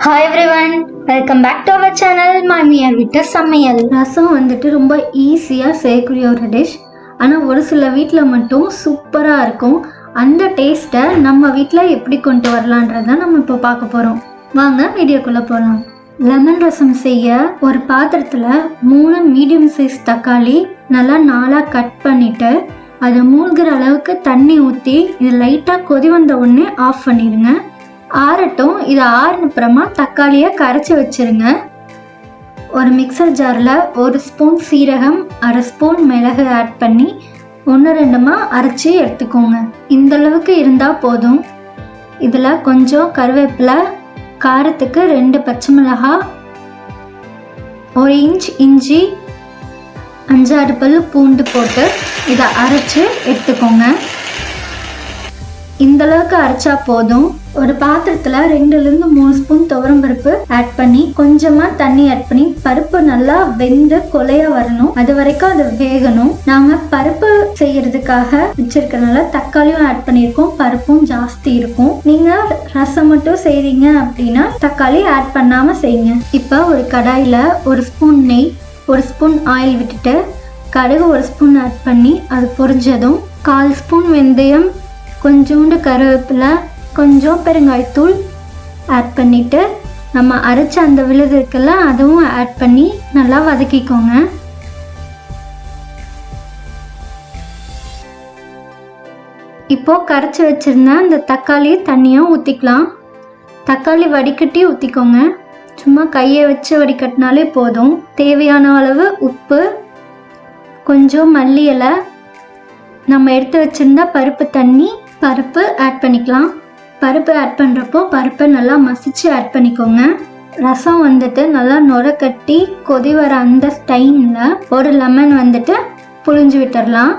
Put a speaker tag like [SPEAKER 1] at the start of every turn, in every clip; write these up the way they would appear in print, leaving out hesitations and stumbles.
[SPEAKER 1] Hi everyone, welcome back to our channel Mamiyar Veetu Samayal.
[SPEAKER 2] ரசம் வந்துட்டு ரொம்ப ஈஸியாக செய்யக்கூடிய ஒரு டிஷ். ஆனால் ஒரு சில வீட்டில் மட்டும் சூப்பராக இருக்கும். அந்த டேஸ்ட்டை நம்ம வீட்டில் எப்படி கொண்டு வரலான்றதான் நம்ம இப்போ பார்க்க போகிறோம். வாங்க வீடியோக்குள்ளே போகலாம். லெமன் ரசம் செய்ய ஒரு பாத்திரத்தில் 3 மீடியம் சைஸ் தக்காளி நல்லா 4 கட் பண்ணிவிட்டு அதை மூழ்கிற அளவுக்கு தண்ணி ஊற்றி இது லைட்டாக கொதி வந்த உடனே ஆஃப் பண்ணிடுங்க. ஆறட்டும். இதை ஆறுனப்புறமா தக்காளியை கரைச்சி வச்சிருங்க. ஒரு மிக்சர் ஜாரில் 1 ஸ்பூன் சீரகம், 1/2 ஸ்பூன் மிளகு ஆட் பண்ணி 1-2 அரைச்சி எடுத்துக்கோங்க. இந்த அளவுக்கு இருந்தால் போதும். இதில் கொஞ்சம் கருவேப்பிலை, காரத்துக்கு 2 பச்சை மிளகாய், 1 இன்ச் இஞ்சி, 5-6 பல் பூண்டு போட்டு இதை அரைச்சி எடுத்துக்கோங்க. இந்த அளவுக்கு அரைச்சா போதும். ஒரு பாத்திரத்தில் 2-3 ஸ்பூன் துவரம்பருப்பு ஆட் பண்ணி கொஞ்சமாக தண்ணி ஆட் பண்ணி பருப்பு நல்லா வெந்து கொலையா வரணும். அது வரைக்கும் அது வேகணும். நாங்கள் பருப்பு செய்யறதுக்காக வச்சிருக்கனால தக்காளியும் ஆட் பண்ணியிருக்கோம். பருப்பும் ஜாஸ்தி இருக்கும். நீங்கள் ரசம் மட்டும் செய்றீங்க அப்படின்னா தக்காளி ஆட் பண்ணாமல் செய்யுங்க. இப்போ ஒரு கடாயில் 1 ஸ்பூன் நெய், 1 ஸ்பூன் ஆயில் விட்டுட்டு கடுகு 1 ஸ்பூன் ஆட் பண்ணி அது பொரிஞ்சதும் 1/4 ஸ்பூன் வெந்தயம், கொஞ்சோண்டு கருவேப்பிலை, கொஞ்சம் பெருங்காயத்தூள் ஆட் பண்ணிவிட்டு நம்ம அரைச்ச அந்த விழுது இருக்குல்ல அதுவும் ஆட் பண்ணி நல்லா வதக்கிக்கோங்க. இப்போது கரைச்சி வச்சுருந்த அந்த தக்காளி தண்ணியாக ஊற்றிக்கலாம். தக்காளி வடிகட்டி ஊற்றிக்கோங்க. சும்மா கையை வச்சு வடிகட்டினாலே போதும். தேவையான அளவு உப்பு, கொஞ்சம் மல்லி இலை, நம்ம எடுத்து வச்சுருந்தா பருப்பு தண்ணி, பருப்பு ஆட் பண்ணிக்கலாம். பருப்பு ஆட் பண்ணுறப்போ பருப்பை நல்லா மசிச்சு ஆட் பண்ணிக்கோங்க. ரசம் வந்துட்டு நல்லா நுர கட்டி கொதி வர அந்த டைமில் ஒரு லெமன் வந்துட்டு புழிஞ்சு விட்டுடலாம்.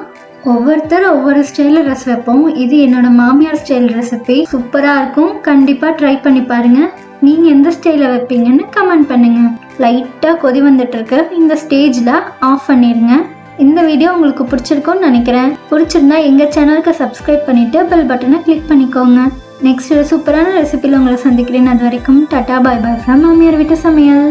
[SPEAKER 2] ஒவ்வொருத்தர் ஒவ்வொரு ஸ்டைலில் ரசம் வைப்போம். இது என்னோட மாமியார் ஸ்டைல் ரெசிபி. சூப்பராக இருக்கும். கண்டிப்பாக ட்ரை பண்ணி பாருங்கள். நீங்கள் எந்த ஸ்டைலில் வைப்பீங்கன்னு கமெண்ட் பண்ணுங்கள். லைட்டாக கொதி வந்துட்டுருக்கு. இந்த ஸ்டேஜில் ஆஃப் பண்ணிடுங்க. இந்த வீடியோ உங்களுக்கு பிடிச்சிருக்கும்னு நினைக்கிறேன். பிடிச்சிருந்தா எங்கள் சேனலுக்கு சப்ஸ்கிரைப் பண்ணிவிட்டு பெல் பட்டனை கிளிக் பண்ணிக்கோங்க. நெக்ஸ்ட் சூப்பரான ரெசிபியில் உங்களை சந்திக்கிறேன். அது வரைக்கும் டாடா, பாய் பாய் ஃப்ரம் மாமியார் வீட்டு சமையல்.